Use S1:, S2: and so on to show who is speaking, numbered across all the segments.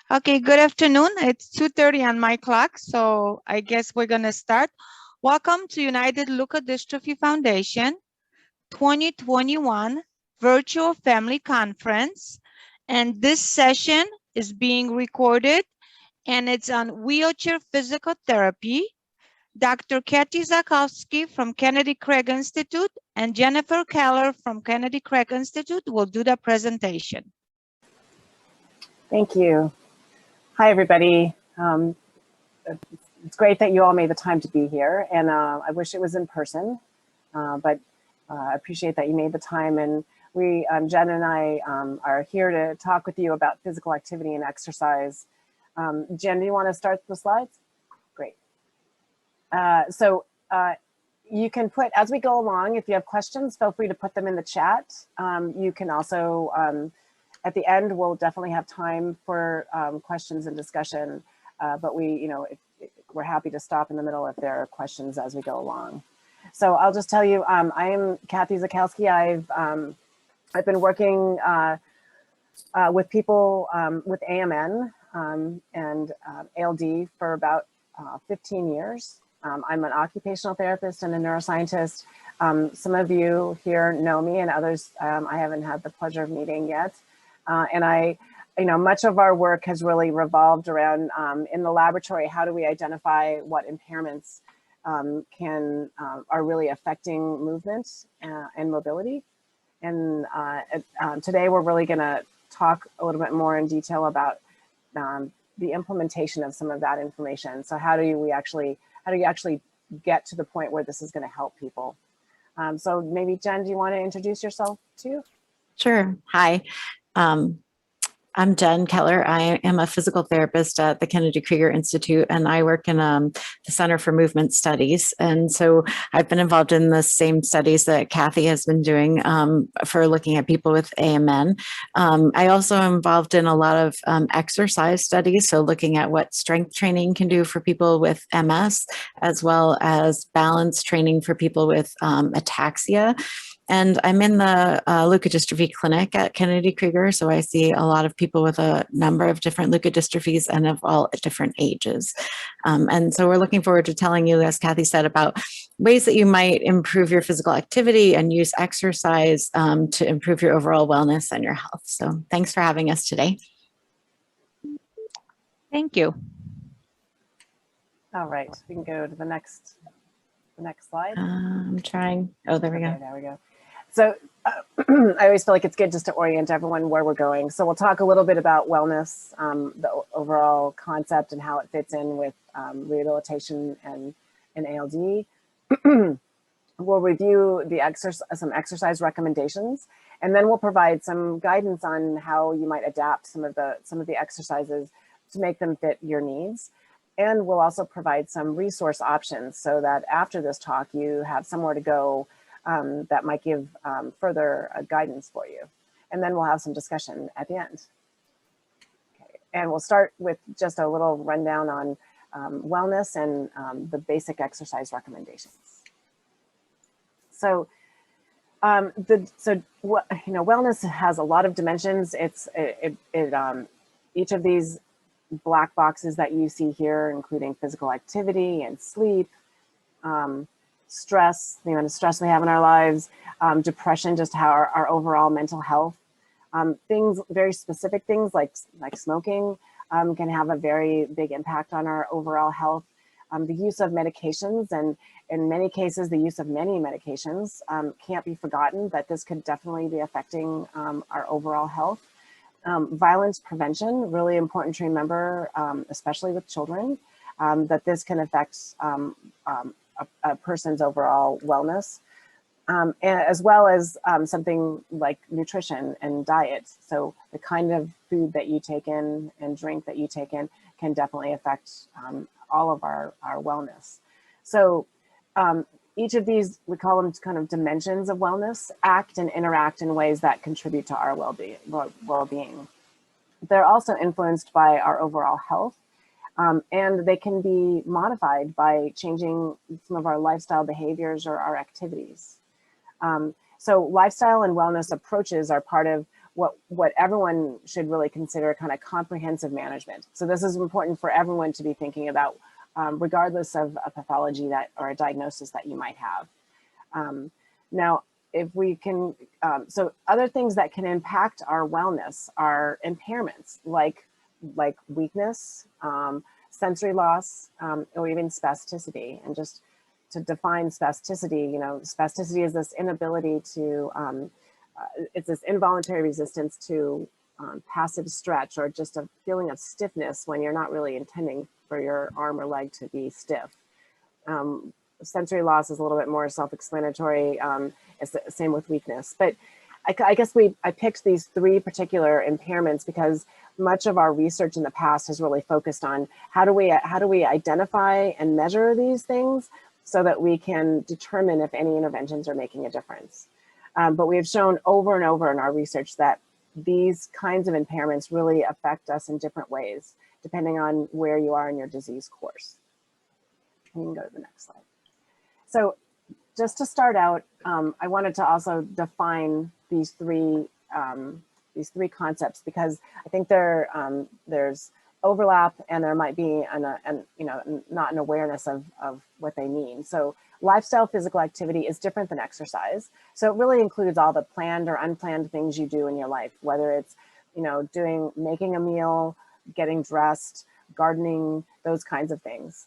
S1: Okay, good afternoon. It's 2:30 on my clock, so I guess we're going to start. Welcome to United Leukodystrophy Foundation 2021 Virtual Family Conference. And this session is being recorded, and it's on wheelchair physical therapy. Dr. Kathy Zakowski from Kennedy Craig Institute and Jennifer Keller from Kennedy Craig Institute will do the presentation.
S2: Thank you. Hi, everybody. It's great that you all made the time to be here, and I wish it was in person, but I appreciate that you made the time. And we, Jen and I, are here to talk with you about physical activity and exercise. Jen, do you want to start the slides? Great. You can put, as we go along, if you have questions, feel free to put them in the chat. You can also, at the end, we'll definitely have time for questions and discussion, but we're happy to stop in the middle if there are questions as we go along. So I'll just tell you, I am Kathy Zakowski. I've been working with people with AMN and ALD for about 15 years. I'm an occupational therapist and a neuroscientist. Some of you here know me, and others I haven't had the pleasure of meeting yet. And much of our work has really revolved around in the laboratory, how do we identify what impairments are really affecting movement and mobility. And today we're really gonna talk a little bit more in detail about the implementation of some of that information. So how do you actually get to the point where this is gonna help people? So maybe Jen, do you wanna introduce yourself too?
S3: Sure. Hi. I'm Jen Keller. I am a physical therapist at the Kennedy Krieger Institute, and I work in the Center for Movement Studies. And so I've been involved in the same studies that Kathy has been doing for looking at people with AMN. I also am involved in a lot of exercise studies, so looking at what strength training can do for people with MS, as well as balance training for people with ataxia. And I'm in the leukodystrophy clinic at Kennedy Krieger, so I see a lot of people with a number of different leukodystrophies and of all different ages. And so we're looking forward to telling you, as Kathy said, about ways that you might improve your physical activity and use exercise to improve your overall wellness and your health. So thanks for having us today.
S1: Thank you.
S2: All right, we can go to the next slide.
S3: I'm trying. Oh, there we go.
S2: There we go. So I always feel like it's good just to orient everyone where we're going. So we'll talk a little bit about wellness, the overall concept and how it fits in with rehabilitation and ALD. We'll review some exercise recommendations, and then we'll provide some guidance on how you might adapt some of the exercises to make them fit your needs. And we'll also provide some resource options so that after this talk, you have somewhere to go that might give further guidance for you. And then we'll have some discussion at the end. Okay. And we'll start with just a little rundown on wellness and the basic exercise recommendations. So, wellness has a lot of dimensions. Each of these black boxes that you see here, including physical activity and sleep, stress, the amount of stress we have in our lives, depression, just how our overall mental health, things, very specific things like smoking can have a very big impact on our overall health. The use of medications, and in many cases, the use of many medications can't be forgotten, that this could definitely be affecting our overall health. Violence prevention, really important to remember, especially with children, that this can affect a person's overall wellness, as well as something like nutrition and diet. So the kind of food that you take in and drink that you take in can definitely affect all of our wellness. So each of these, we call them kind of dimensions of wellness, act and interact in ways that contribute to our well-being. They're also influenced by our overall health, and they can be modified by changing some of our lifestyle behaviors or our activities. So lifestyle and wellness approaches are part of what everyone should really consider kind of comprehensive management. So this is important for everyone to be thinking about, regardless of a pathology that or a diagnosis that you might have. Now, if we can, so other things that can impact our wellness are impairments like weakness, sensory loss, or even spasticity. And just to define spasticity, you know, spasticity is this inability to, it's this involuntary resistance to passive stretch, or just a feeling of stiffness when you're not really intending for your arm or leg to be stiff. Sensory loss is a little bit more self-explanatory. It's the same with weakness. But I guess I picked these three particular impairments because much of our research in the past has really focused on how do we identify and measure these things so that we can determine if any interventions are making a difference. But we have shown over and over in our research that these kinds of impairments really affect us in different ways, depending on where you are in your disease course. You can go to the next slide. So just to start out, I wanted to also define these three concepts because I think there's overlap and there might be not an awareness of what they mean. So lifestyle physical activity is different than exercise. So it really includes all the planned or unplanned things you do in your life, whether it's, you know, making a meal, getting dressed, gardening, those kinds of things.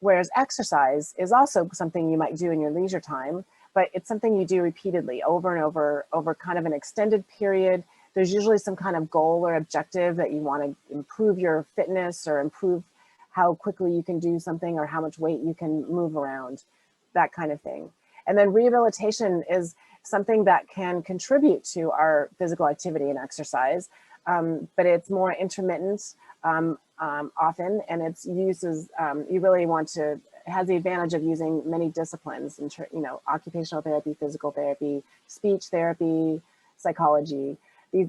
S2: Whereas exercise is also something you might do in your leisure time, but it's something you do repeatedly over and over kind of an extended period. There's usually some kind of goal or objective that you want to improve your fitness or improve how quickly you can do something or how much weight you can move around, that kind of thing. And then rehabilitation is something that can contribute to our physical activity and exercise, but it's more intermittent often, and its use is, you really want to, it has the advantage of using many disciplines, occupational therapy, physical therapy, speech therapy, psychology,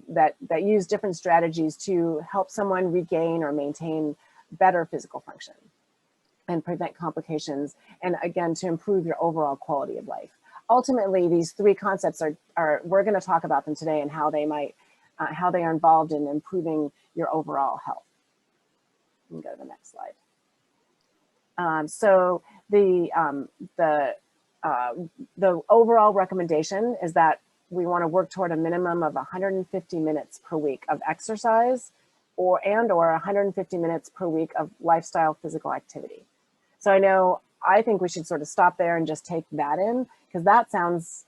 S2: that use different strategies to help someone regain or maintain better physical function and prevent complications, and again, to improve your overall quality of life. Ultimately, these three concepts are we're going to talk about them today and how they are involved in improving your overall health. You can go to the next slide. So the overall recommendation is that we want to work toward a minimum of 150 minutes per week of exercise or 150 minutes per week of lifestyle physical activity. So I think we should sort of stop there and just take that in, because that sounds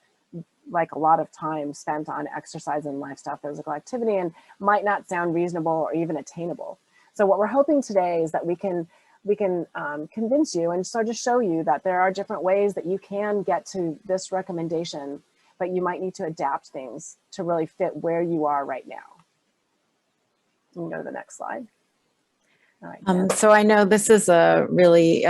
S2: like a lot of time spent on exercise and lifestyle physical activity and might not sound reasonable or even attainable. So what we're hoping today is that we can convince you and sort of show you that there are different ways that you can get to this recommendation, but you might need to adapt things to really fit where you are right now. You can go to the next slide. All right,
S3: so I know this is a really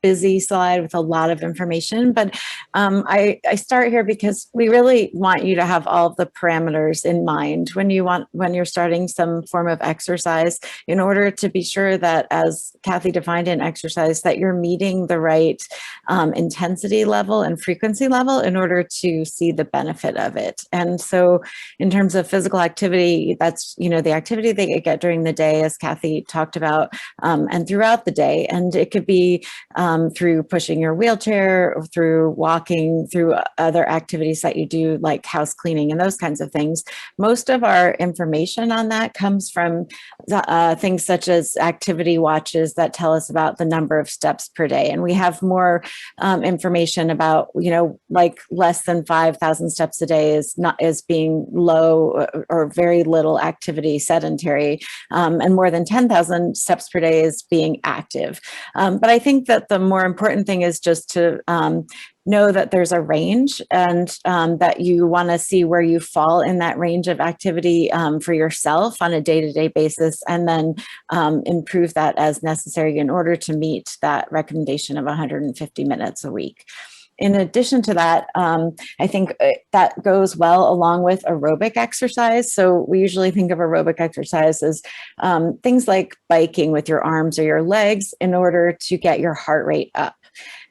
S3: busy slide with a lot of information, but I start here because we really want you to have all of the parameters in mind when you're starting some form of exercise, in order to be sure that, as Kathy defined in exercise, that you're meeting the right intensity level and frequency level in order to see the benefit of it. And so in terms of physical activity, that's, the activity that you get during the day, as Kathy talked about, and throughout the day. And it could be through pushing your wheelchair, or through walking, through other activities that you do, like house cleaning and those kinds of things. Most of our information on that comes from things such as activity watches that tell us about the number of steps per day. And we have more information about, like less than 5,000 steps a day is being low or very little activity, sedentary, and more than 10,000 steps per day is being active. But I think that the more important thing is just to know that there's a range, and that you want to see where you fall in that range of activity for yourself on a day-to-day basis, and then improve that as necessary in order to meet that recommendation of 150 minutes a week. In addition to that, I think that goes well along with aerobic exercise. So we usually think of aerobic exercise as things like biking with your arms or your legs in order to get your heart rate up.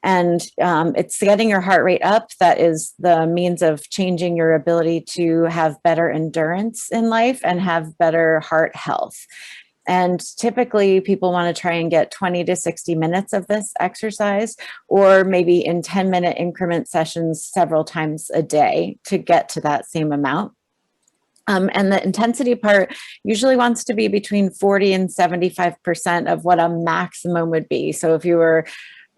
S3: And it's getting your heart rate up that is the means of changing your ability to have better endurance in life and have better heart health. And typically people want to try and get 20 to 60 minutes of this exercise, or maybe in 10-minute increment sessions several times a day to get to that same amount. And the intensity part usually wants to be between 40 and 75% of what a maximum would be. So if you were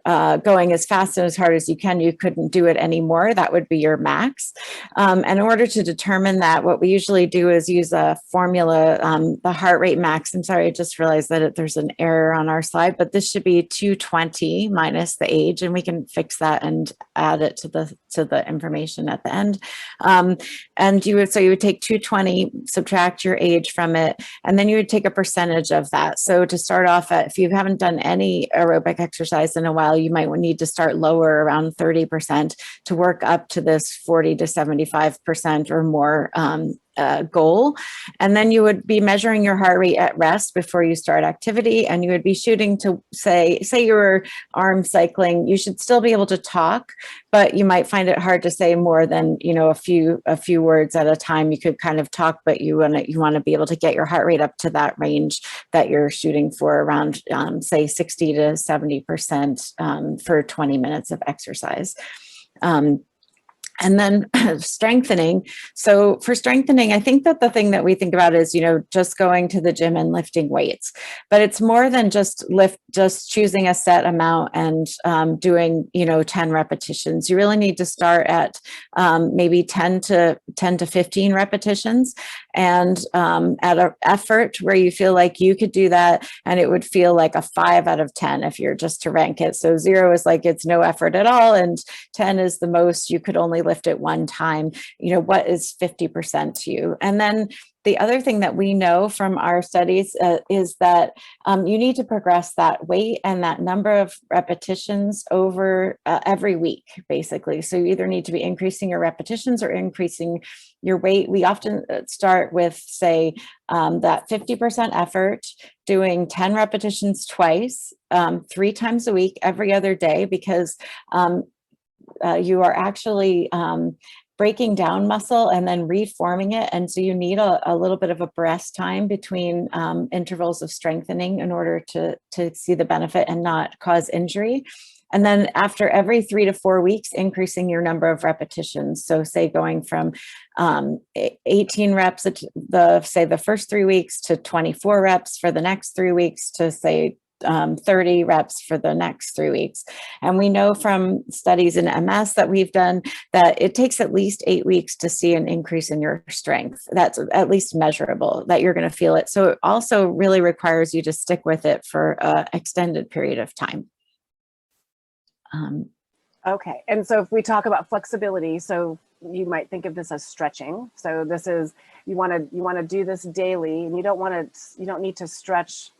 S3: going as fast and as hard as you can, you couldn't do it anymore, that would be your max. And in order to determine that, what we usually do is use a formula, the heart rate max. I'm sorry, I just realized that there's an error on our slide, but this should be 220 minus the age, and we can fix that and add it to the information at the end. And you would take 220, subtract your age from it, and then you would take a percentage of that. So to start off at, if you haven't done any aerobic exercise in a while, you might need to start lower, around 30%, to work up to this 40 to 75% or more goal. And then you would be measuring your heart rate at rest before you start activity, and you would be shooting to say you were arm cycling. You should still be able to talk, but you might find it hard to say more than, you know, a few words at a time. You could kind of talk, but you want to be able to get your heart rate up to that range that you're shooting for, around say 60 to 70% for 20 minutes of exercise. And then strengthening. So for strengthening, I think that the thing that we think about is, you know, just going to the gym and lifting weights, but it's more than just choosing a set amount and doing, you know, 10 repetitions. You really need to start at maybe 10 to 15 repetitions, and at an effort where you feel like you could do that, and it would feel like a 5 out of 10 if you're just to rank it. So 0 is like it's no effort at all, and 10 is the most you could only lift at one time. You know, what is 50% to you? And then the other thing that we know from our studies is that you need to progress that weight and that number of repetitions over every week, basically. So you either need to be increasing your repetitions or increasing your weight. We often start with, say, that 50% effort, doing 10 repetitions twice, 3 times a week, every other day, because you are actually breaking down muscle and then reforming it. And so you need a little bit of a rest time between intervals of strengthening in order to see the benefit and not cause injury. And then after every 3 to 4 weeks, increasing your number of repetitions. So say going from 18 reps the first 3 weeks to 24 reps for the next 3 weeks to say 30 reps for the next 3 weeks. And we know from studies in MS that we've done that it takes at least 8 weeks to see an increase in your strength. That's at least measurable, that you're going to feel it. So it also really requires you to stick with it for an extended period of time.
S2: Okay, and so if we talk about flexibility, so you might think of this as stretching. So this is, you want to do this daily, and you don't need to stretch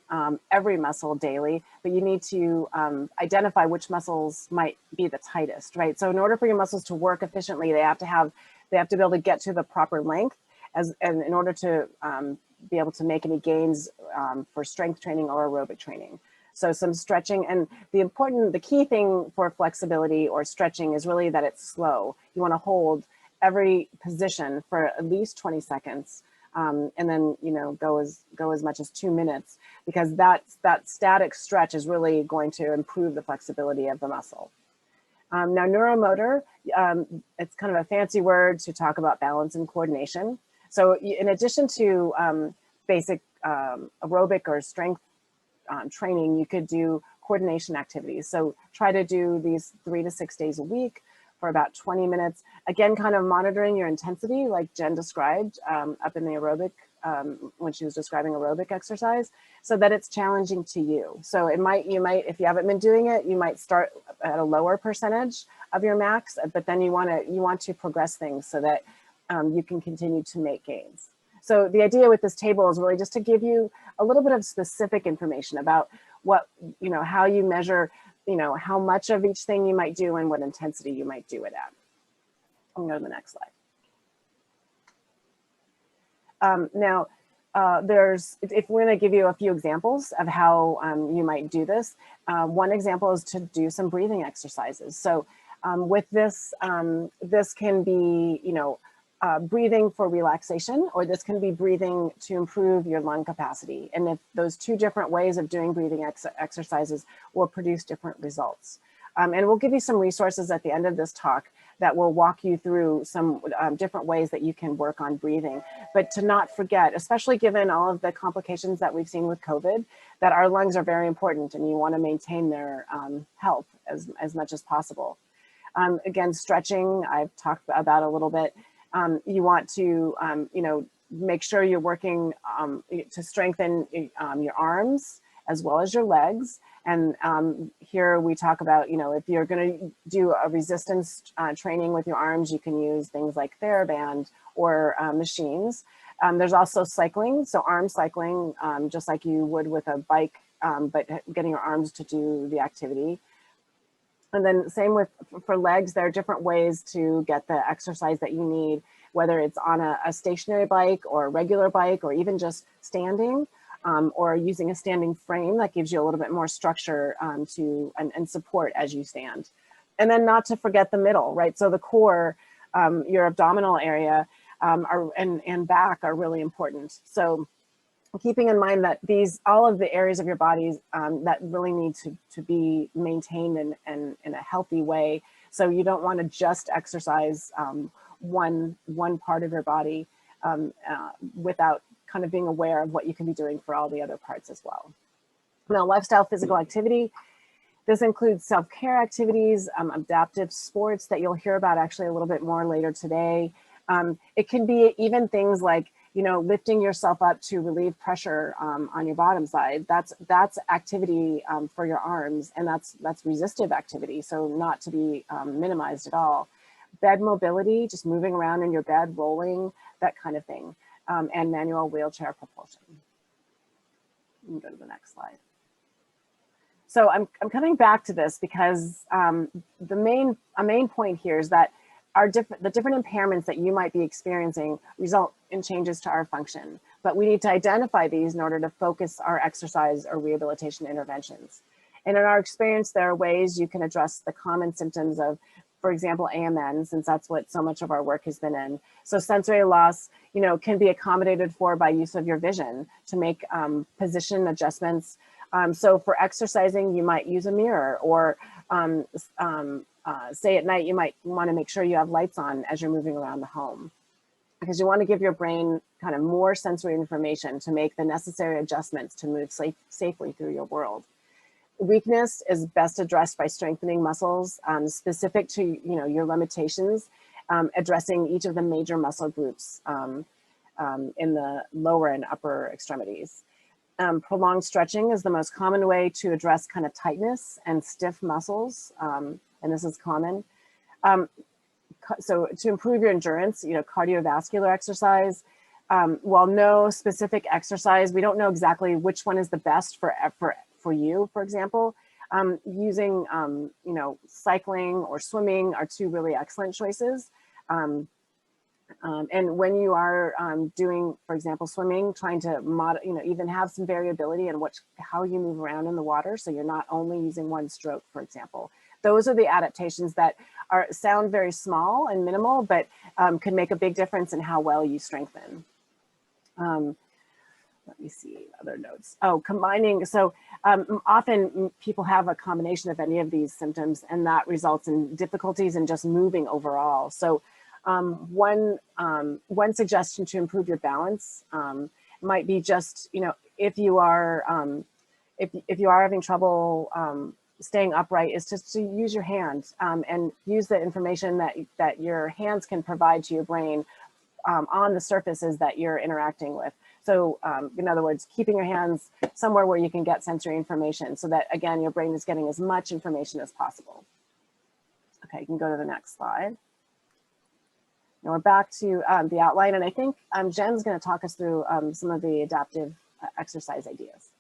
S2: every muscle daily, but you need to identify which muscles might be the tightest, right? So in order for your muscles to work efficiently, they have to be able to get to the proper length, and in order to be able to make any gains for strength training or aerobic training. So some stretching, and the key thing for flexibility or stretching is really that it's slow. You want to hold every position for at least 20 seconds. And then, you know, go as much as 2 minutes, because that static stretch is really going to improve the flexibility of the muscle. Now, neuromotor, it's kind of a fancy word to talk about balance and coordination. So in addition to basic aerobic or strength training, you could do coordination activities. So try to do these 3 to 6 days a week for about 20 minutes. Again, kind of monitoring your intensity, like Jen described up in the aerobic, when she was describing aerobic exercise, so that it's challenging to you. So you might, if you haven't been doing it, you might start at a lower percentage of your max, but then you want to progress things so that you can continue to make gains. So the idea with this table is really just to give you a little bit of specific information about what, you know, how you measure, you know, how much of each thing you might do and what intensity you might do it at. I'm going to go to the next slide. Now, if we're going to give you a few examples of how you might do this, one example is to do some breathing exercises. So with this, this can be, breathing for relaxation, or this can be breathing to improve your lung capacity. And if those two different ways of doing breathing exercises will produce different results. And we'll give you some resources at the end of this talk that will walk you through some different ways that you can work on breathing. But to not forget, especially given all of the complications that we've seen with COVID, that our lungs are very important and you want to maintain their health as much as possible. Again, stretching, I've talked about a little bit. You want to, make sure you're working to strengthen your arms as well as your legs. And here we talk about, if you're going to do a resistance training with your arms, you can use things like TheraBand or machines. There's also cycling, so arm cycling, just like you would with a bike, but getting your arms to do the activity. And then same for legs, there are different ways to get the exercise that you need, whether it's on a stationary bike or a regular bike, or even just standing, or using a standing frame that gives you a little bit more structure and support as you stand. And then not to forget the middle, right? So the core, your abdominal area and back are really important. So keeping in mind that all of the areas of your bodies that really need to be maintained in a healthy way. So you don't want to just exercise one part of your body without kind of being aware of what you can be doing for all the other parts as well. Now, lifestyle physical activity. This includes self-care activities, adaptive sports that you'll hear about actually a little bit more later today. It can be even things like, lifting yourself up to relieve pressure on your bottom side. That's activity for your arms, and that's resistive activity, so not to be minimized at all. Bed mobility, just moving around in your bed, rolling, that kind of thing, and manual wheelchair propulsion. You can go to the next slide. So I'm coming back to this because a main point here is that the different impairments that you might be experiencing result in changes to our function, but we need to identify these in order to focus our exercise or rehabilitation interventions. And in our experience, there are ways you can address the common symptoms of, for example, AMN, since that's what so much of our work has been in. So sensory loss, can be accommodated for by use of your vision to make position adjustments. So for exercising, you might use a mirror, or say at night, you might want to make sure you have lights on as you're moving around the home, because you want to give your brain kind of more sensory information to make the necessary adjustments to move safely through your world. Weakness is best addressed by strengthening muscles specific to your limitations, addressing each of the major muscle groups in the lower and upper extremities. Prolonged stretching is the most common way to address kind of tightness and stiff muscles, and this is common. So to improve your endurance, cardiovascular exercise. While no specific exercise, we don't know exactly which one is the best for you, for example. Using cycling or swimming are two really excellent choices. And when you are doing, for example, swimming, trying to even have some variability in how you move around in the water, so you're not only using one stroke, for example. Those are the adaptations that sound very small and minimal, but can make a big difference in how well you strengthen. Let me see other notes. Oh, combining. So often people have a combination of any of these symptoms, and that results in difficulties in just moving overall. So one suggestion to improve your balance might be just, if you are having trouble staying upright, is just to use your hands and use the information that your hands can provide to your brain on the surfaces that you're interacting with. So in other words, keeping your hands somewhere where you can get sensory information, so that, again, your brain is getting as much information as possible. Okay, you can go to the next slide. Now we're back to the outline, and I think Jen's going to talk us through some of the adaptive exercise ideas.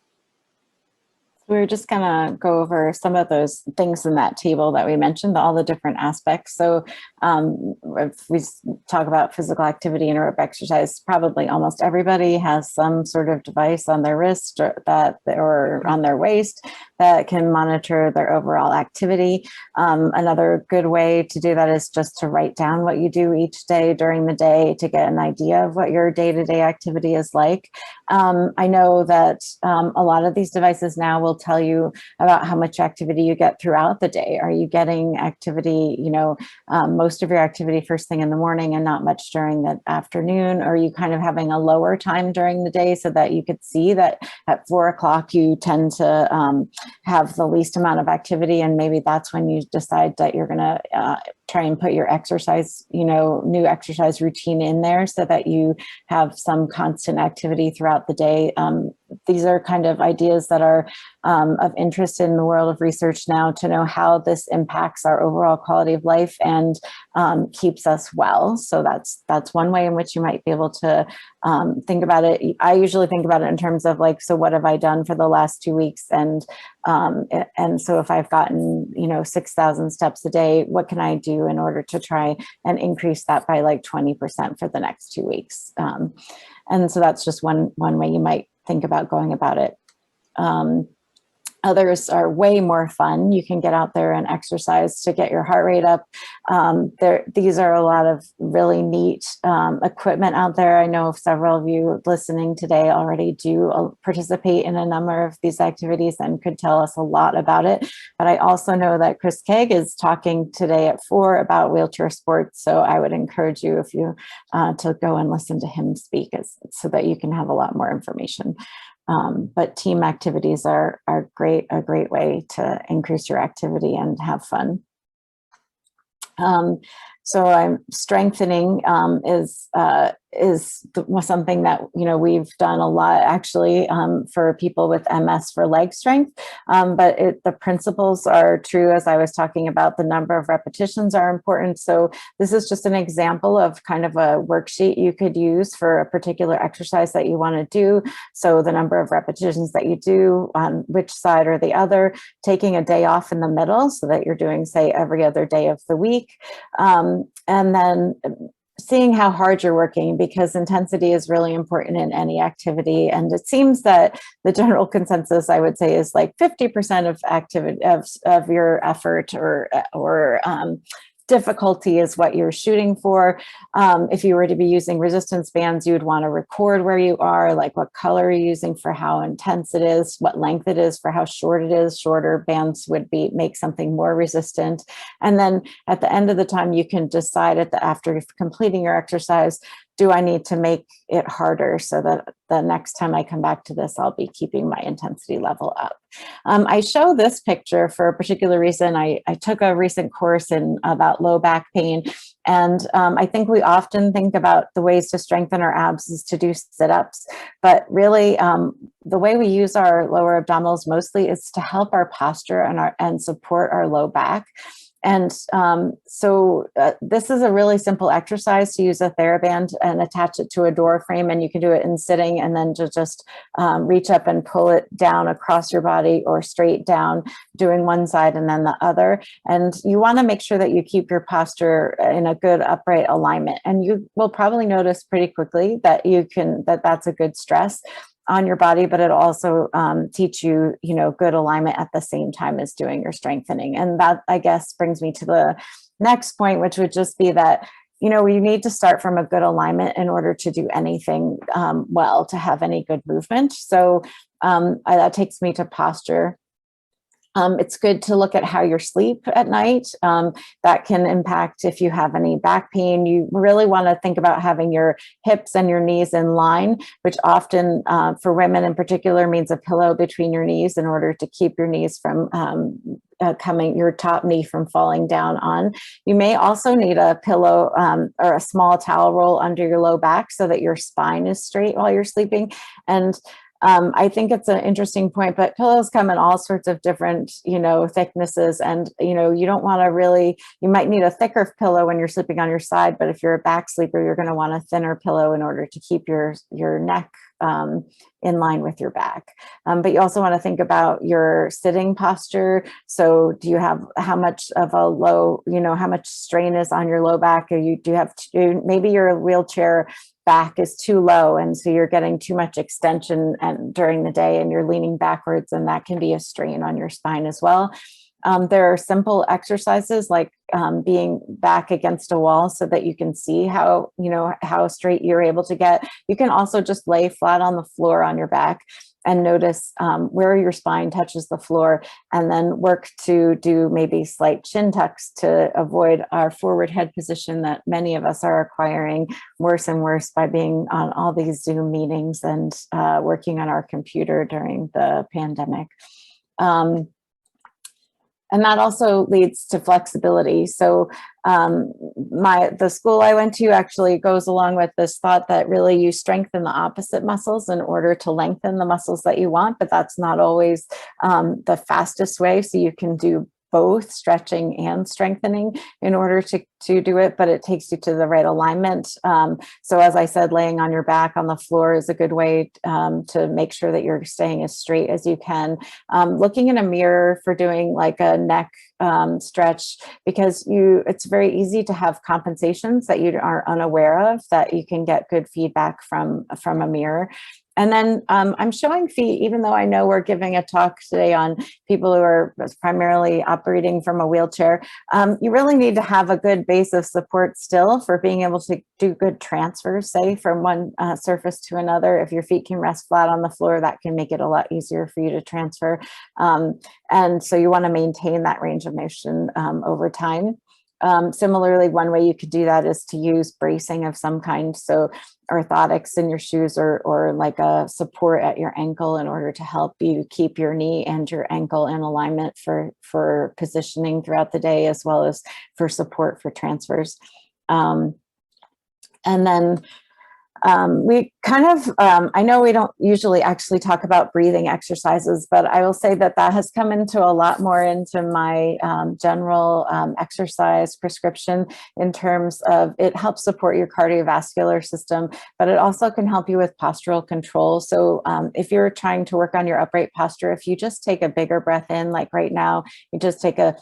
S3: We're just going to go over some of those things in that table that we mentioned, all the different aspects. So if we talk about physical activity and aerobic exercise, probably almost everybody has some sort of device on their wrist or on their waist that can monitor their overall activity. Another good way to do that is just to write down what you do each day during the day to get an idea of what your day-to-day activity is like. I know that a lot of these devices now will tell you about how much activity you get throughout the day. Are you getting activity, most of your activity first thing in the morning and not much during the afternoon? Or are you kind of having a lower time during the day so that you could see that at 4 o'clock you tend to have the least amount of activity, and maybe that's when you decide that you're going to try and put your exercise, new exercise routine in there so that you have some constant activity throughout the day. These are kind of ideas that are of interest in the world of research now to know how this impacts our overall quality of life and keeps us well. So that's one way in which you might be able to think about it. I usually think about it in terms of like, so what have I done for the last 2 weeks? And so if I've gotten, 6,000 steps a day, what can I do in order to try and increase that by like 20% for the next 2 weeks? And so that's just one way you might think about going about it. Others are way more fun. You can get out there and exercise to get your heart rate up. These are a lot of really neat equipment out there. I know several of you listening today already do participate in a number of these activities and could tell us a lot about it. But I also know that Chris Kegg is talking today at 4 about wheelchair sports. So I would encourage you if you to go and listen to him speak so that you can have a lot more information. But team activities are a great way to increase your activity and have fun. So I'm strengthening is something that we've done a lot actually for people with MS for leg strength, but the principles are true. As I was talking about, the number of repetitions are important. So this is just an example of kind of a worksheet you could use for a particular exercise that you want to do. So the number of repetitions that you do on which side or the other, taking a day off in the middle so that you're doing, say, every other day of the week. And then seeing how hard you're working, because intensity is really important in any activity. And it seems that the general consensus, I would say, is like 50% of activity of your effort or difficulty is what you're shooting for. If you were to be using resistance bands, you would want to record where you are, like what color you're using for how intense it is, what length it is for how short it is. Shorter bands would make something more resistant. And then at the end of the time, you can decide after completing your exercise, do I need to make it harder so that the next time I come back to this, I'll be keeping my intensity level up. I show this picture for a particular reason. I took a recent course about low back pain. And I think we often think about the ways to strengthen our abs is to do sit-ups, but really the way we use our lower abdominals mostly is to help our posture and support our low back. And so this is a really simple exercise to use a TheraBand and attach it to a door frame, and you can do it in sitting and then just reach up and pull it down across your body or straight down, doing one side and then the other. And you want to make sure that you keep your posture in a good upright alignment. And you will probably notice pretty quickly that that's a good stress on your body, but it also teach you, good alignment at the same time as doing your strengthening. And that, I guess, brings me to the next point, which would just be that, you need to start from a good alignment in order to do anything well, to have any good movement. So that takes me to posture. It's good to look at how you sleep at night. That can impact if you have any back pain. You really want to think about having your hips and your knees in line, which often for women in particular means a pillow between your knees in order to keep your knees from your top knee from falling down on. You may also need a pillow or a small towel roll under your low back so that your spine is straight while you're sleeping. And I think it's an interesting point, but pillows come in all sorts of different, thicknesses, and, you don't want to really, you might need a thicker pillow when you're sleeping on your side, but if you're a back sleeper, you're going to want a thinner pillow in order to keep your neck in line with your back. But you also want to think about your sitting posture. So do you have, how much of a low, how much strain is on your low back? Or maybe your wheelchair back is too low, and so you're getting too much extension during the day and you're leaning backwards, and that can be a strain on your spine as well. There are simple exercises like being back against a wall so that you can see how straight you're able to get. You can also just lay flat on the floor on your back and notice where your spine touches the floor, and then work to do maybe slight chin tucks to avoid our forward head position that many of us are acquiring worse and worse by being on all these Zoom meetings and working on our computer during the pandemic. And that also leads to flexibility. So the school I went to actually goes along with this thought that really you strengthen the opposite muscles in order to lengthen the muscles that you want, but that's not always the fastest way. So you can do both stretching and strengthening in order to do it, but it takes you to the right alignment. So as I said, laying on your back on the floor is a good way to make sure that you're staying as straight as you can. Looking in a mirror for doing like a neck stretch, because it's very easy to have compensations that you are unaware of, that you can get good feedback from a mirror. And then I'm showing feet, even though I know we're giving a talk today on people who are primarily operating from a wheelchair. You really need to have a good base of support still for being able to do good transfers, say from one surface to another. If your feet can rest flat on the floor, that can make it a lot easier for you to transfer. And so you want to maintain that range of motion over time. Similarly, one way you could do that is to use bracing of some kind. So orthotics in your shoes or like a support at your ankle in order to help you keep your knee and your ankle in alignment for positioning throughout the day, as well as for support for transfers. And then we kind of, I know we don't usually actually talk about breathing exercises, but I will say that has come into a lot more into my general exercise prescription, in terms of it helps support your cardiovascular system, but it also can help you with postural control. So if you're trying to work on your upright posture, if you just take a bigger breath in, like right now, you just take a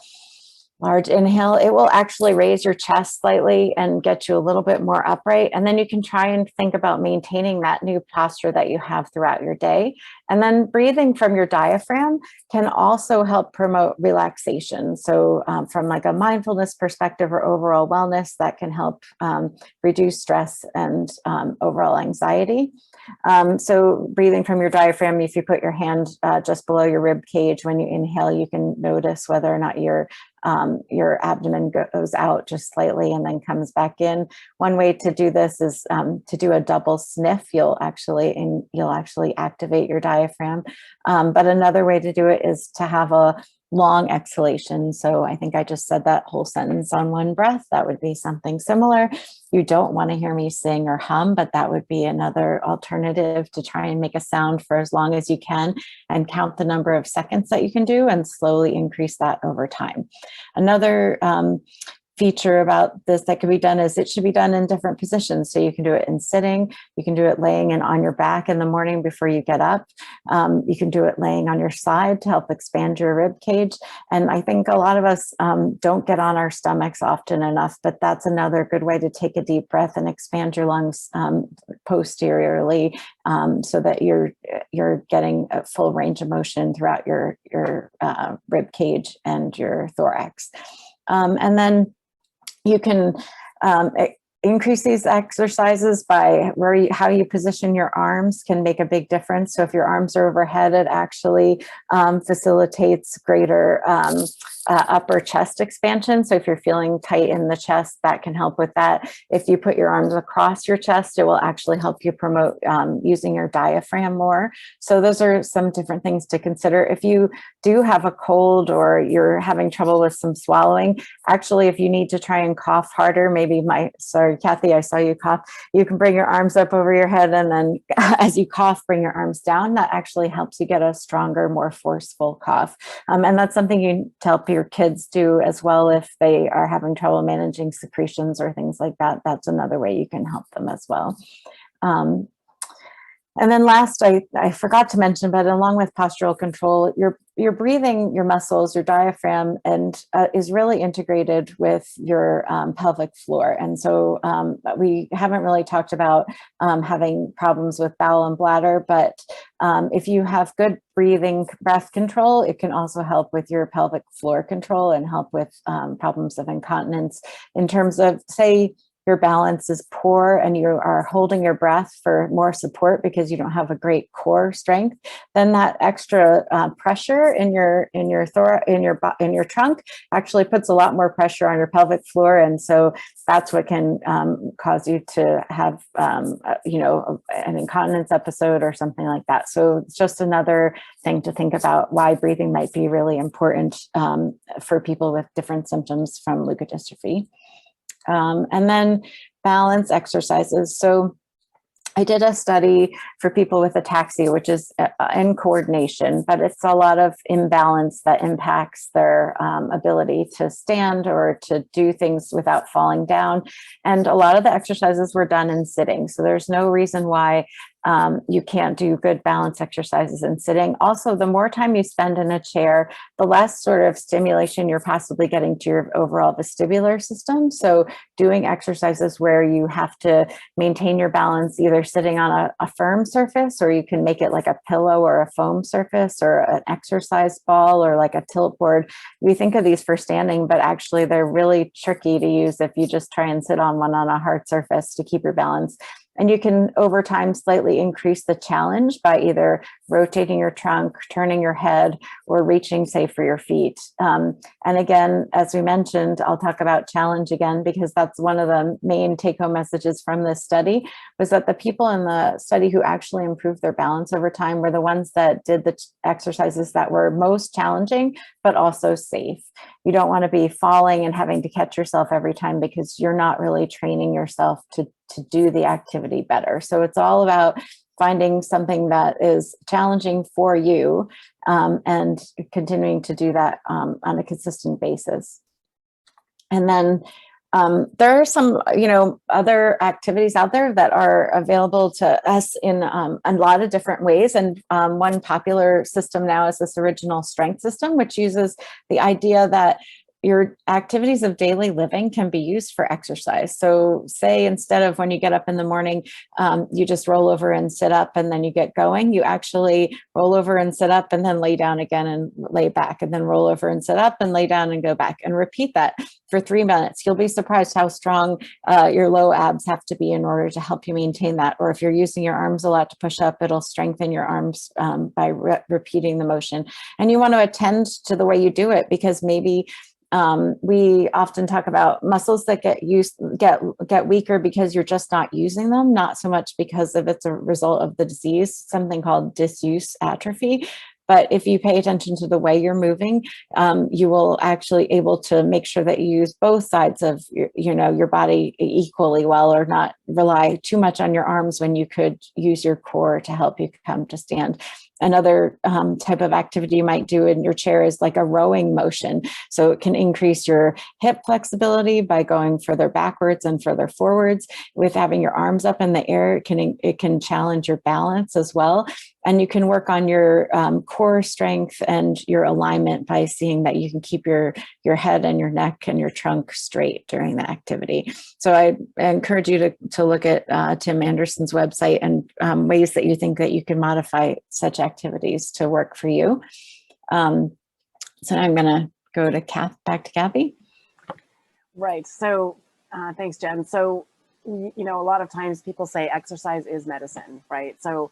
S3: large inhale, it will actually raise your chest slightly and get you a little bit more upright. And then you can try and think about maintaining that new posture that you have throughout your day. And then breathing from your diaphragm can also help promote relaxation. So from like a mindfulness perspective or overall wellness, that can help reduce stress and overall anxiety. So breathing from your diaphragm, if you put your hand just below your rib cage, when you inhale, you can notice whether or not your abdomen goes out just slightly and then comes back in. One way to do this is to do a double sniff. You'll actually activate your diaphragm. But another way to do it is to have a long exhalation. So I think I just said that whole sentence on one breath. That would be something similar. You don't want to hear me sing or hum, but that would be another alternative to try and make a sound for as long as you can, and count the number of seconds that you can do and slowly increase that over time. Another feature about this that can be done is it should be done in different positions. So you can do it in sitting, you can do it laying and on your back in the morning before you get up. You can do it laying on your side to help expand your rib cage. And I think a lot of us don't get on our stomachs often enough, but that's another good way to take a deep breath and expand your lungs posteriorly, so that you're getting a full range of motion throughout your rib cage and your thorax. And then you can increase these exercises by how you position your arms can make a big difference. So if your arms are overhead, it actually facilitates greater upper chest expansion. So if you're feeling tight in the chest, that can help with that. If you put your arms across your chest, it will actually help you promote using your diaphragm more. So those are some different things to consider. If you do have a cold or you're having trouble with some swallowing, actually, if you need to try and cough harder, maybe sorry, Kathy, I saw you cough. You can bring your arms up over your head, and then as you cough, bring your arms down. That actually helps you get a stronger, more forceful cough. And that's something you help your kids do as well if they are having trouble managing secretions or things like that. That's another way you can help them as well. And then last, I forgot to mention, but along with postural control, your breathing, your muscles, your diaphragm, and is really integrated with your pelvic floor. And so we haven't really talked about having problems with bowel and bladder, but if you have good breath control, it can also help with your pelvic floor control and help with problems of incontinence in terms of, say, your balance is poor and you are holding your breath for more support because you don't have a great core strength, then that extra pressure in your trunk actually puts a lot more pressure on your pelvic floor, and so that's what can cause you to have an incontinence episode or something like that. So it's just another thing to think about why breathing might be really important for people with different symptoms from leukodystrophy. And then balance exercises. So I did a study for people with ataxia, which is in coordination, but it's a lot of imbalance that impacts their ability to stand or to do things without falling down. And a lot of the exercises were done in sitting. So there's no reason why you can't do good balance exercises in sitting. Also, the more time you spend in a chair, the less sort of stimulation you're possibly getting to your overall vestibular system. So doing exercises where you have to maintain your balance, either sitting on a firm surface, or you can make it like a pillow or a foam surface or an exercise ball or like a tilt board. We think of these for standing, but actually they're really tricky to use if you just try and sit on one on a hard surface to keep your balance. And you can, over time, slightly increase the challenge by either rotating your trunk, turning your head, or reaching, say, for your feet. And again, as we mentioned, I'll talk about challenge again, because that's one of the main take-home messages from this study, was that the people in the study who actually improved their balance over time were the ones that did the exercises that were most challenging, but also safe. You don't want to be falling and having to catch yourself every time, because you're not really training yourself to do the activity better. So it's all about finding something that is challenging for you and continuing to do that on a consistent basis. And then there are some, other activities out there that are available to us in a lot of different ways. And one popular system now is this original strength system, which uses the idea that your activities of daily living can be used for exercise. So say instead of when you get up in the morning, you just roll over and sit up and then you get going, you actually roll over and sit up and then lay down again and lay back, and then roll over and sit up and lay down and go back, and repeat that for 3 minutes. You'll be surprised how strong your low abs have to be in order to help you maintain that. Or if you're using your arms a lot to push up, it'll strengthen your arms by repeating the motion. And you want to attend to the way you do it, because maybe we often talk about muscles that get weaker because you're just not using them, not so much because of it's a result of the disease, something called disuse atrophy. But if you pay attention to the way you're moving, you will actually able to make sure that you use both sides of your body equally well, or not rely too much on your arms when you could use your core to help you come to stand. Another type of activity you might do in your chair is like a rowing motion. So it can increase your hip flexibility by going further backwards and further forwards. With having your arms up in the air, it can challenge your balance as well. And you can work on your core strength and your alignment by seeing that you can keep your head and your neck and your trunk straight during the activity. So I encourage you to look at Tim Anderson's website and ways that you think that you can modify such activities to work for you. So I'm going to go to back to Kathy.
S2: Right. So thanks, Jen. So, a lot of times people say exercise is medicine, right? So,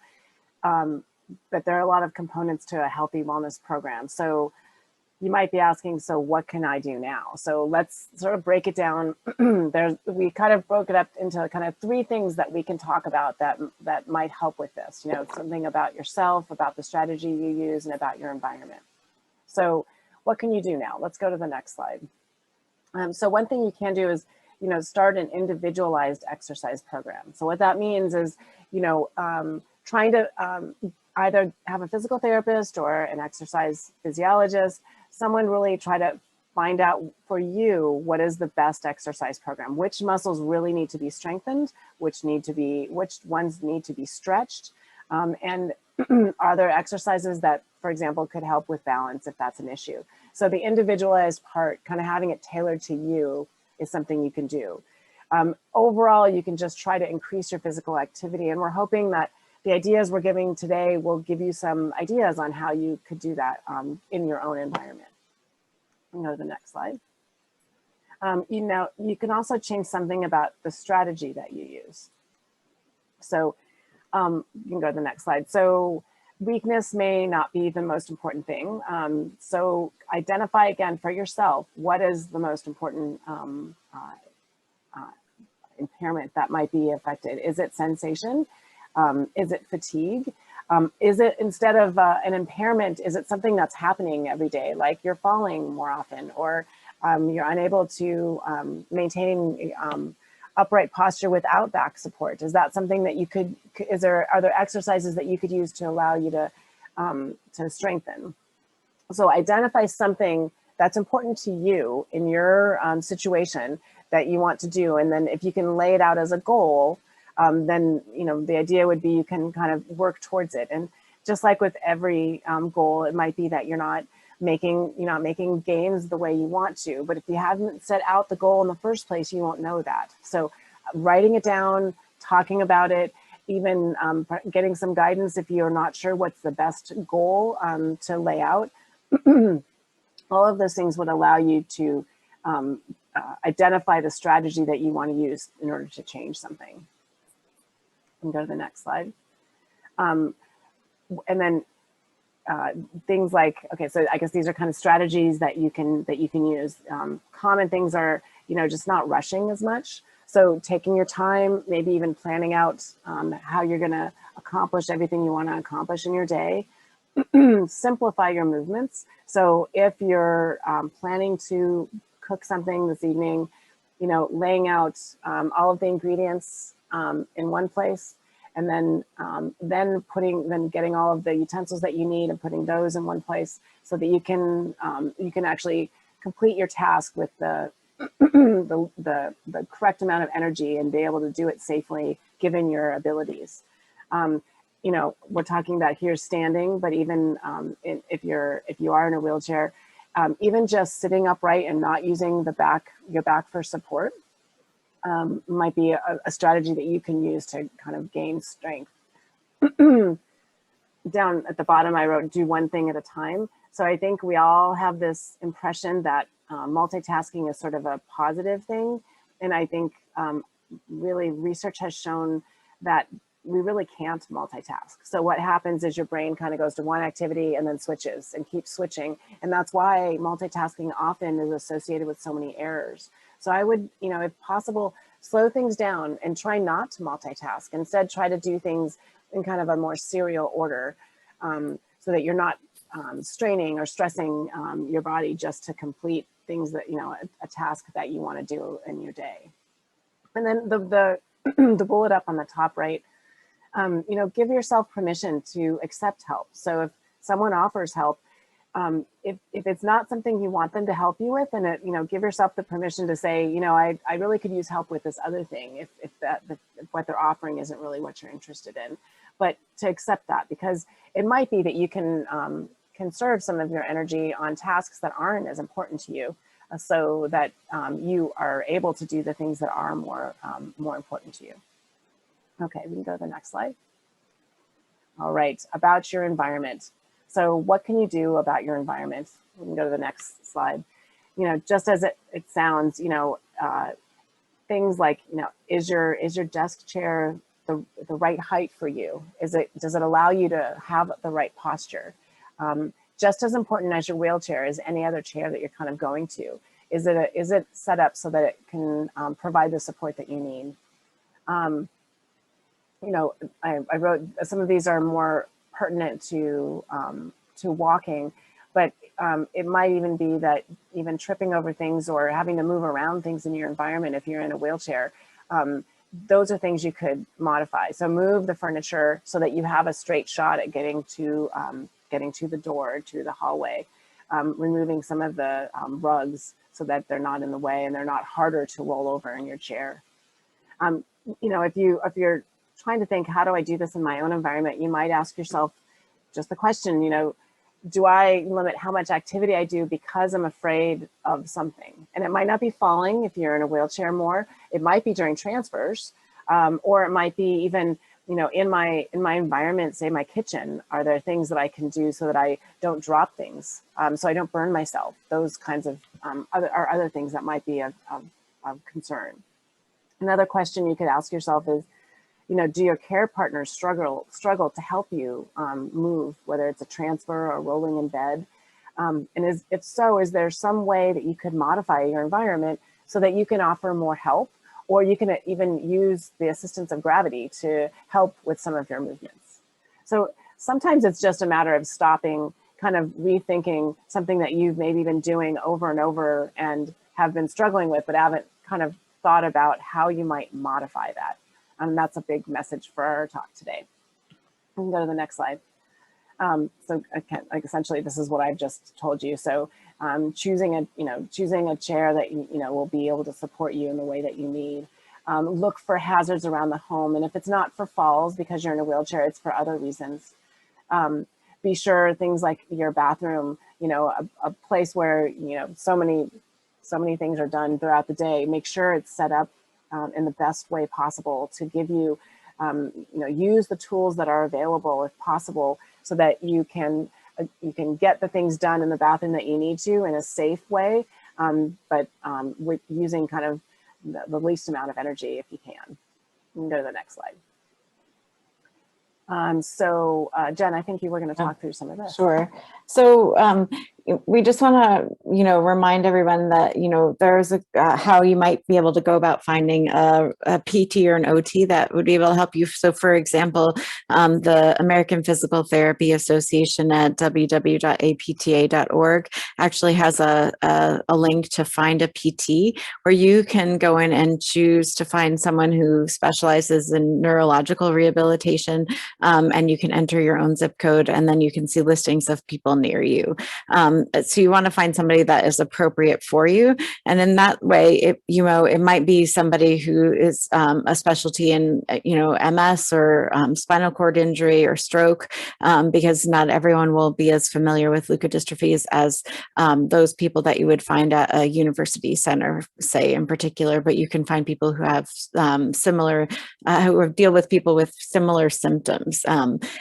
S2: but there are a lot of components to a healthy wellness program. So you might be asking, so what can I do now? So let's sort of break it down. We kind of broke it up into kind of 3 things that we can talk about that might help with this. Something about yourself, about the strategy you use, and about your environment. So what can you do now? Let's go to the next slide. So one thing you can do is start an individualized exercise program. So what that means is, trying to either have a physical therapist or an exercise physiologist, someone really try to find out for you what is the best exercise program, which muscles really need to be strengthened, which ones need to be stretched, and are there exercises that, for example, could help with balance if that's an issue. So the individualized part, kind of having it tailored to you, is something you can do. Overall, you can just try to increase your physical activity, and we're hoping that the ideas we're giving today will give you some ideas on how you could do that in your own environment. I'll go to the next slide. You can also change something about the strategy that you use. So you can go to the next slide. So weakness may not be the most important thing. So identify again for yourself, what is the most important impairment that might be affected? Is it sensation? Is it fatigue? Is it, instead of an impairment, is it something that's happening every day, like you're falling more often, or you're unable to maintain upright posture without back support? Is that something that you could, are there exercises that you could use to allow you to strengthen? So identify something that's important to you in your situation that you want to do. And then if you can lay it out as a goal, then the idea would be you can kind of work towards it. And just like with every goal, it might be that you're not making gains the way you want to, but if you haven't set out the goal in the first place, you won't know that. So writing it down, talking about it, even getting some guidance if you're not sure what's the best goal to lay out, all of those things would allow you to identify the strategy that you want to use in order to change something. And go to the next slide. And then things like, okay, so I guess these are kind of strategies that you can use. Common things are, just not rushing as much. So taking your time, maybe even planning out how you're going to accomplish everything you want to accomplish in your day. Simplify your movements. So if you're planning to cook something this evening, laying out all of the ingredients in one place, and then getting all of the utensils that you need and putting those in one place, so that you can actually complete your task with the the correct amount of energy and be able to do it safely given your abilities. We're talking about here standing, but even if you are in a wheelchair, even just sitting upright and not using your back for support might be a strategy that you can use to kind of gain strength. Down at the bottom, I wrote, do one thing at a time. So I think we all have this impression that multitasking is sort of a positive thing. And I think really research has shown that we really can't multitask. So what happens is your brain kind of goes to one activity and then switches and keeps switching. And that's why multitasking often is associated with so many errors. So I would, if possible, slow things down and try not to multitask. Instead, try to do things in kind of a more serial order, so that you're not straining or stressing your body just to complete things that, a task that you want to do in your day. And then the bullet up on the top right, give yourself permission to accept help. So if someone offers help, if it's not something you want them to help you with, then give yourself the permission to say, I really could use help with this other thing if what they're offering isn't really what you're interested in. But to accept that, because it might be that you can conserve some of your energy on tasks that aren't as important to you, so that you are able to do the things that are more important to you. Okay, we can go to the next slide. All right, about your environment. So what can you do about your environment? We can go to the next slide. Just as it sounds, things like, is your desk chair the right height for you? Does it allow you to have the right posture? Just as important as your wheelchair is any other chair that you're kind of going to. Is it set up so that it can provide the support that you need? I wrote, some of these are more pertinent to walking, but it might even be that even tripping over things or having to move around things in your environment if you're in a wheelchair, those are things you could modify. So move the furniture so that you have a straight shot at getting to the door, to the hallway. Removing some of the rugs so that they're not in the way and they're not harder to roll over in your chair. You know, if you're trying to think, how do I do this in my own environment? You might ask yourself just the question, you know, do I limit how much activity I do because I'm afraid of something? And it might not be falling if you're in a wheelchair more. It might be during transfers, or it might be even, you know, in my environment, say my kitchen. Are there things that I can do so that I don't drop things, so I don't burn myself? Those kinds of other things that might be of concern. Another question you could ask yourself is, you know, do your care partners struggle to help you move, whether it's a transfer or rolling in bed? And if so, is there some way that you could modify your environment so that you can offer more help, or you can even use the assistance of gravity to help with some of your movements? So sometimes it's just a matter of stopping, kind of rethinking something that you've maybe been doing over and over and have been struggling with, but haven't kind of thought about how you might modify that. And that's a big message for our talk today. We can go to the next slide. So like essentially, this is what I've just told you. So choosing a chair that you know will be able to support you in the way that you need. Look for hazards around the home, and if it's not for falls because you're in a wheelchair, it's for other reasons. Be sure things like your bathroom, you know, a place where you know so many things are done throughout the day. Make sure it's set up in the best way possible to give you, you know, use the tools that are available if possible, so that you can get the things done in the bathroom that you need to in a safe way, but with using kind of the least amount of energy if you can. You can go to the next slide. So Jen, I think you were going to talk through some of this.
S3: Sure. So we just want to, you know, remind everyone that, you know, there's how you might be able to go about finding a PT or an OT that would be able to help you. So for example, the American Physical Therapy Association at www.apta.org actually has a link to find a PT where you can go in and choose to find someone who specializes in neurological rehabilitation, and you can enter your own zip code, and then you can see listings of people near you. So you want to find somebody that is appropriate for you. And in that way, it might be somebody who is a specialty in, you know, MS or spinal cord injury or stroke, because not everyone will be as familiar with leukodystrophies as those people that you would find at a university center, say in particular, but you can find people who have similar, who deal with people with similar symptoms,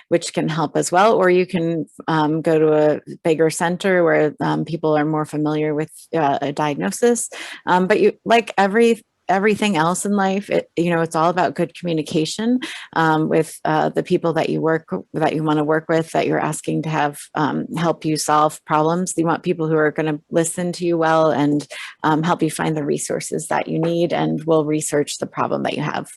S3: which can help as well. Or you can go to a bigger center where people are more familiar with a diagnosis. But you, like everything else in life, you know, it's all about good communication with the people that you want to work with, that you're asking to have help you solve problems. You want people who are going to listen to you well and help you find the resources that you need, and will research the problem that you have.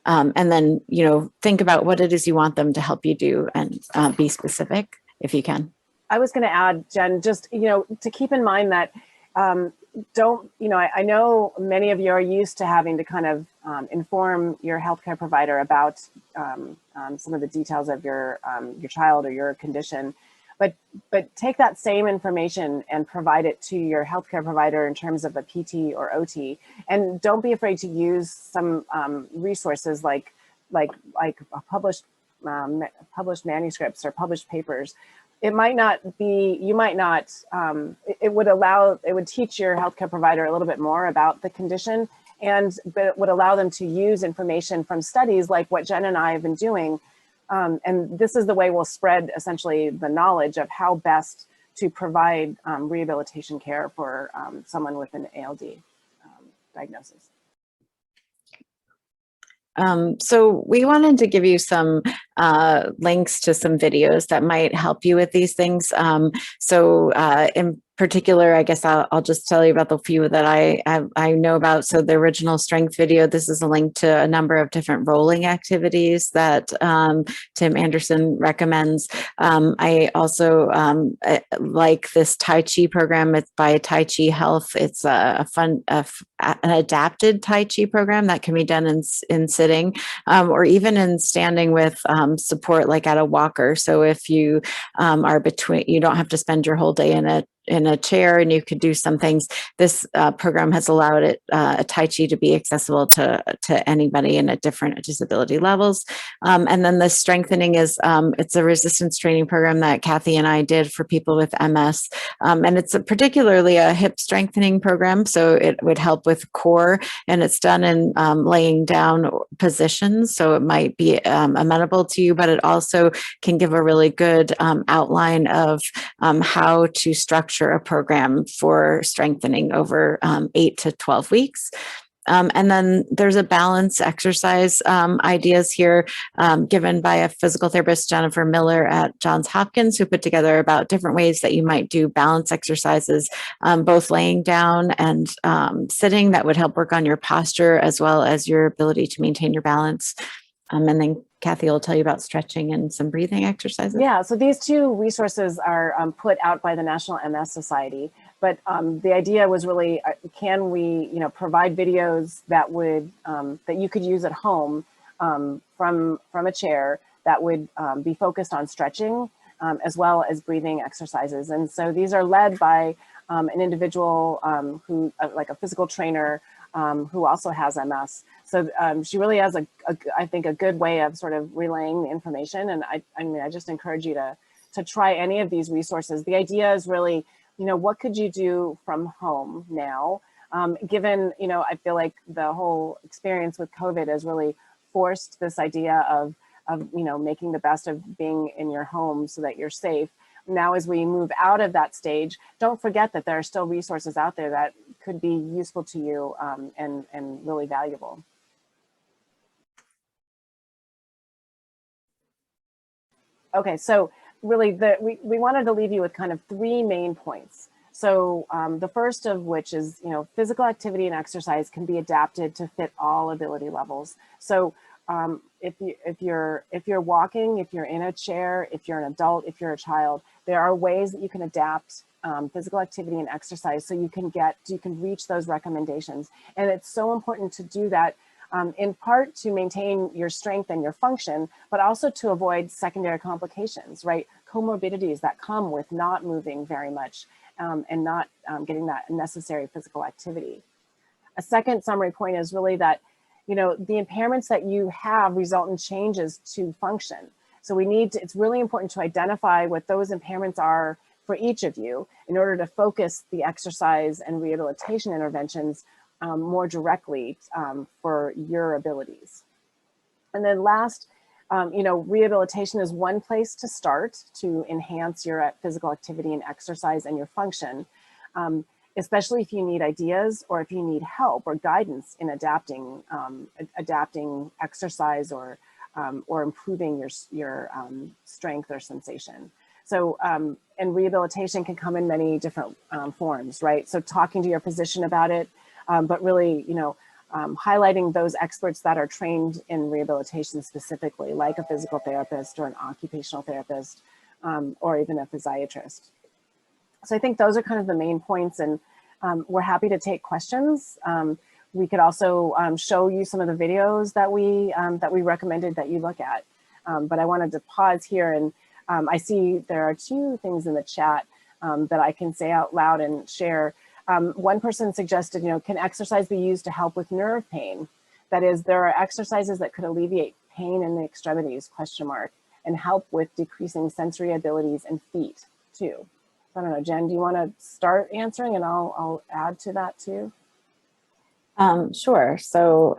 S3: And then, you know, think about what it is you want them to help you do, and be specific if you can.
S2: I was going to add, Jen, just, you know, to keep in mind that don't, you know, I know many of you are used to having to kind of inform your healthcare provider about some of the details of your child or your condition, but take that same information and provide it to your healthcare provider in terms of a PT or OT, and don't be afraid to use some resources like published manuscripts or published papers. It might not be, you might not, it would teach your healthcare provider a little bit more about the condition, but it would allow them to use information from studies like what Jen and I have been doing. And this is the way we'll spread essentially the knowledge of how best to provide rehabilitation care for someone with an ALD diagnosis.
S3: So we wanted to give you some links to some videos that might help you with these things. So in particular, I guess I'll just tell you about the few that I know about. So the original strength video, this is a link to a number of different rolling activities that Tim Anderson recommends. I also like this Tai Chi program. It's by Tai Chi Health. It's an adapted Tai Chi program that can be done in sitting or even in standing with support, like at a walker. So if you are between, you don't have to spend your whole day in a chair, and you could do some things. This program has allowed it Tai Chi to be accessible to anybody and at different disability levels. And then the strengthening is it's a resistance training program that Kathy and I did for people with MS, and it's particularly a hip strengthening program. So it would help with core, and it's done in laying down positions. So it might be amenable to you, but it also can give a really good outline of how to structure a program for strengthening over 8 to 12 weeks. And then there's a balance exercise ideas here given by a physical therapist, Jennifer Miller at Johns Hopkins, who put together about different ways that you might do balance exercises, both laying down and sitting, that would help work on your posture as well as your ability to maintain your balance. And then Kathy will tell you about stretching and some breathing exercises.
S2: Yeah, so these two resources are put out by the National MS Society, but the idea was really, can we, provide videos that would that you could use at home from a chair that would be focused on stretching as well as breathing exercises. And so these are led by an individual who, like a physical trainer, who also has MS. So she really has I think a good way of sort of relaying the information. And I just encourage you to try any of these resources. The idea is really, what could you do from home now? Given, I feel like the whole experience with COVID has really forced this idea of making the best of being in your home so that you're safe. Now, as we move out of that stage, don't forget that there are still resources out there that could be useful to you and really valuable. Okay, so really we wanted to leave you with kind of 3 main points. So the first of which is, physical activity and exercise can be adapted to fit all ability levels. So if you're walking, if you're in a chair, if you're an adult, if you're a child, there are ways that you can adapt physical activity and exercise so you can reach those recommendations. And it's so important to do that in part to maintain your strength and your function, but also to avoid secondary complications, right? Comorbidities that come with not moving very much and not getting that necessary physical activity. A second summary point is really that, the impairments that you have result in changes to function. So it's really important to identify what those impairments are for each of you in order to focus the exercise and rehabilitation interventions more directly for your abilities. And then last, rehabilitation is one place to start to enhance your physical activity and exercise and your function, especially if you need ideas or if you need help or guidance in adapting exercise or improving your strength or sensation. So, and rehabilitation can come in many different forms, right? So talking to your physician about it, but really, highlighting those experts that are trained in rehabilitation specifically, like a physical therapist or an occupational therapist, or even a physiatrist. So I think those are kind of the main points, and we're happy to take questions. We could also show you some of the videos that we recommended that you look at. But I wanted to pause here, and I see there are 2 things in the chat that I can say out loud and share. One person suggested, can exercise be used to help with nerve pain? That is, there are exercises that could alleviate pain in the extremities, ? And help with decreasing sensory abilities in feet too. I don't know, Jen, do you want to start answering and I'll add to that too?
S3: Sure. So,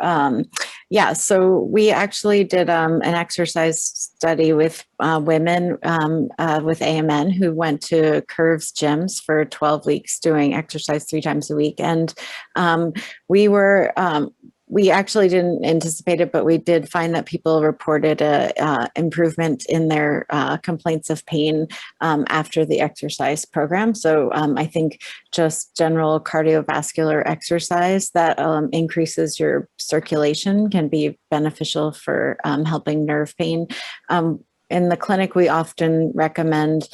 S3: yeah, so we actually did an exercise study with women with AMN who went to Curves gyms for 12 weeks doing exercise 3 times a week. And we were we actually didn't anticipate it, but we did find that people reported a improvement in their complaints of pain after the exercise program. So I think just general cardiovascular exercise that increases your circulation can be beneficial for helping nerve pain. In the clinic, we often recommend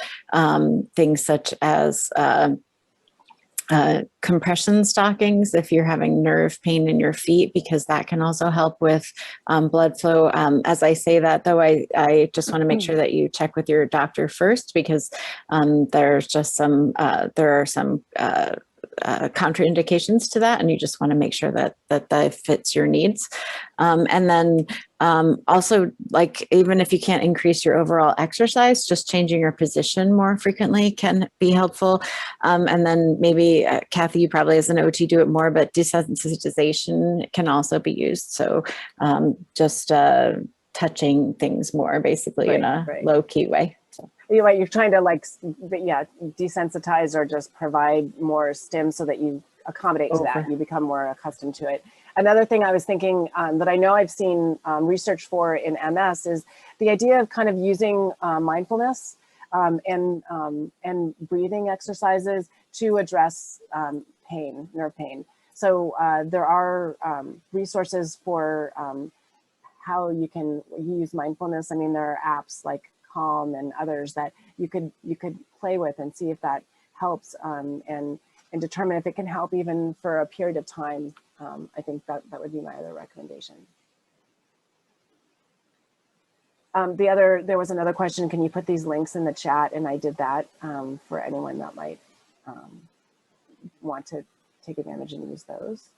S3: things such as compression stockings if you're having nerve pain in your feet, because that can also help with blood flow. As I say that, though, I just want to make sure that you check with your doctor first, because there's just some contraindications to that, and you just want to make sure that fits your needs. And then also, like, even if you can't increase your overall exercise, just changing your position more frequently can be helpful. And then maybe, Kathy, you probably as an OT do it more, but desensitization can also be used. So just touching things more, basically, in a low key way. So.
S2: You're right. You're trying to, like, yeah, desensitize or just provide more stim so that you accommodate to that. You become more accustomed to it. Another thing I was thinking that I know I've seen research for in MS is the idea of kind of using mindfulness and breathing exercises to address pain, nerve pain. So there are resources for how you can use mindfulness. I mean, there are apps like Calm and others that you could play with and see if that helps and determine if it can help even for a period of time. I think that would be my other recommendation. There was another question, can you put these links in the chat? And I did that for anyone that might want to take advantage and use those.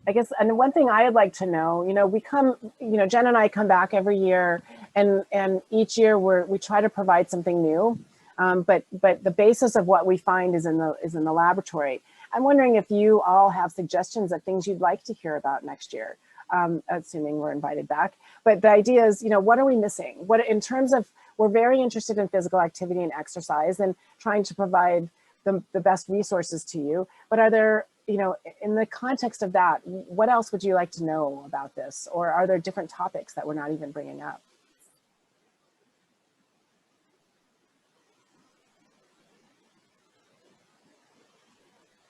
S2: I guess, and one thing I'd like to know, we come, Jen and I come back every year, and each year we try to provide something new, but the basis of what we find is in the laboratory. I'm wondering if you all have suggestions of things you'd like to hear about next year, assuming we're invited back. But the idea is, what are we missing? What in terms of, we're very interested in physical activity and exercise and trying to provide the best resources to you. But are there, in the context of that, what else would you like to know about this? Or are there different topics that we're not even bringing up?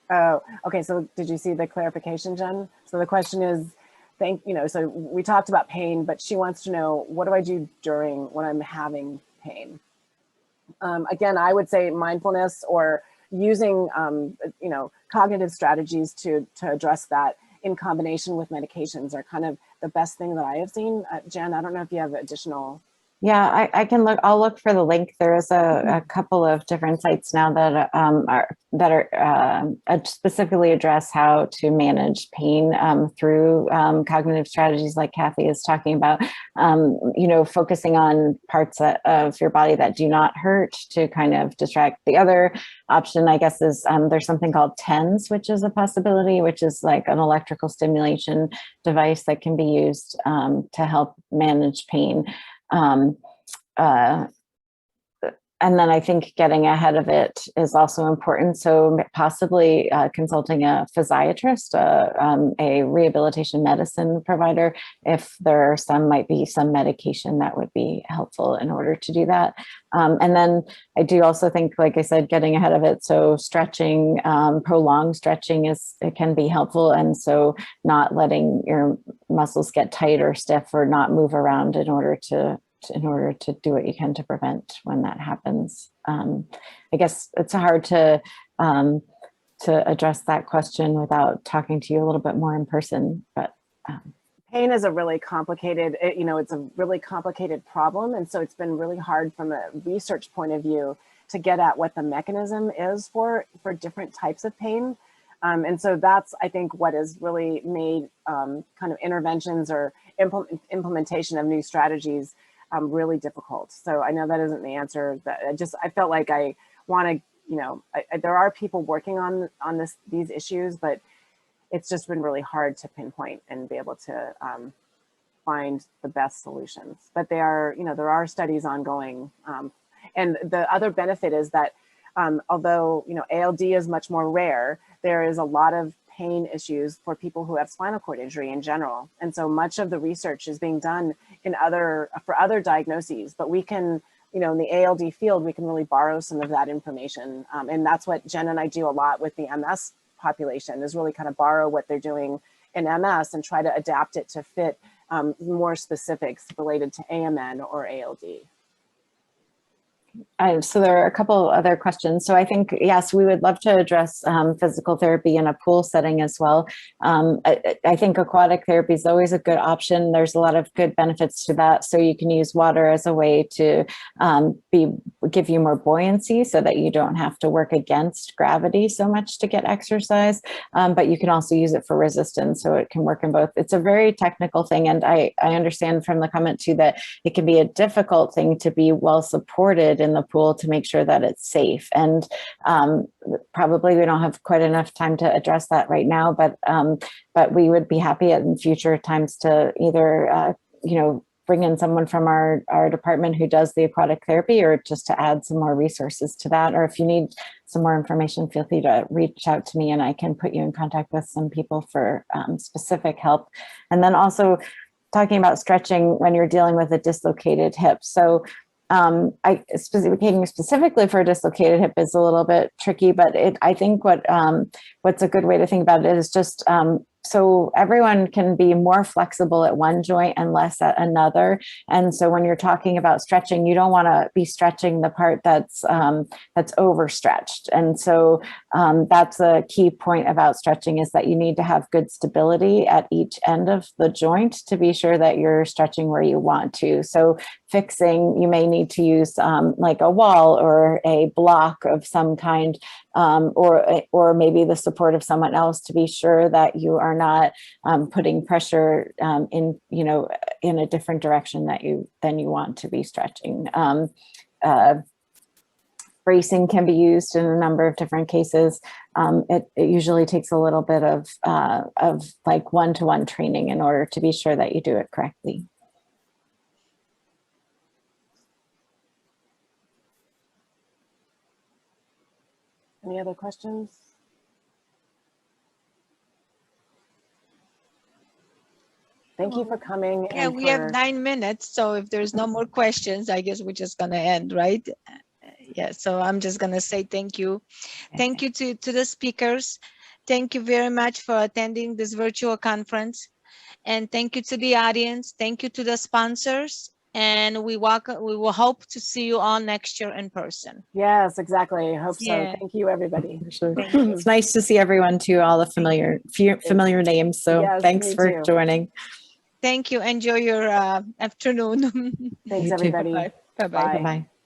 S2: Oh, okay. So did you see the clarification, Jen? So the question is, so we talked about pain, but she wants to know, what do I do when I'm having pain? Again, I would say mindfulness or using, cognitive strategies to address that in combination with medications are kind of the best thing that I have seen. Jen, I don't know if you have additional.
S3: Yeah, I can look. I'll look for the link. There is a couple of different sites now that are specifically address how to manage pain through cognitive strategies, like Kathy is talking about. Focusing on parts of your body that do not hurt to kind of distract. The other option, I guess, is there's something called TENS, which is a possibility, which is like an electrical stimulation device that can be used to help manage pain. And then I think getting ahead of it is also important. So possibly consulting a physiatrist, a rehabilitation medicine provider, if there might be some medication that would be helpful in order to do that. And then I do also think, like I said, getting ahead of it. So stretching, prolonged stretching it can be helpful. And so not letting your muscles get tight or stiff or not move around in order to do what you can to prevent when that happens. I guess it's hard to address that question without talking to you a little bit more in person, but.
S2: Pain is a really complicated, it's a really complicated problem. And so it's been really hard from a research point of view to get at what the mechanism is for different types of pain. And so that's, I think, what has really made kind of interventions or implementation of new strategies really difficult. So I know that isn't the answer. That I felt like I want to, there are people working on these issues, but it's just been really hard to pinpoint and be able to find the best solutions. But there are studies ongoing. And the other benefit is that although, ALD is much more rare, there is a lot of pain issues for people who have spinal cord injury in general. And so much of the research is being done for other diagnoses, but we can, in the ALD field, we can really borrow some of that information. And that's what Jen and I do a lot with the MS population, is really kind of borrow what they're doing in MS and try to adapt it to fit more specifics related to AMN or ALD.
S3: So there are a couple other questions. So I think, yes, we would love to address physical therapy in a pool setting as well. I think aquatic therapy is always a good option. There's a lot of good benefits to that. So you can use water as a way to give you more buoyancy so that you don't have to work against gravity so much to get exercise. But you can also use it for resistance. So it can work in both. It's a very technical thing. And I understand from the comment too that it can be a difficult thing to be well supported in the pool to make sure that it's safe. And probably we don't have quite enough time to address that right now, but we would be happy in future times to either, bring in someone from our department who does the aquatic therapy, or just to add some more resources to that. Or if you need some more information, feel free to reach out to me and I can put you in contact with some people for specific help. And then also talking about stretching when you're dealing with a dislocated hip. So advocating specifically for a dislocated hip is a little bit tricky, but I think what's a good way to think about it is just so everyone can be more flexible at one joint and less at another. And so when you're talking about stretching, you don't want to be stretching the part that's overstretched. And so that's a key point about stretching, is that you need to have good stability at each end of the joint to be sure that you're stretching where you want to. So fixing, you may need to use like a wall or a block of some kind, or maybe the support of someone else to be sure that you are not putting pressure in a different direction than you want to be stretching. Bracing can be used in a number of different cases. It usually takes a little bit of like one-to-one training in order to be sure that you do it correctly.
S2: Any other questions? Thank you for coming.
S1: Yeah, we have 9 minutes. So if there's no more questions, I guess we're just going to end, right? Yeah, so I'm just going to say thank you. Thank you to the speakers. Thank you very much for attending this virtual conference. And thank you to the audience. Thank you to the sponsors. And we will hope to see you all next year in person.
S2: Yes, exactly. I hope so.
S1: Yeah.
S2: Thank you, everybody.
S3: Sure. It's nice to see everyone too, all the familiar names. So
S2: yes,
S3: thanks for joining.
S1: Thank you. Enjoy your afternoon.
S2: Thanks, everybody.
S1: Bye-bye.
S2: Bye.
S3: Bye-bye.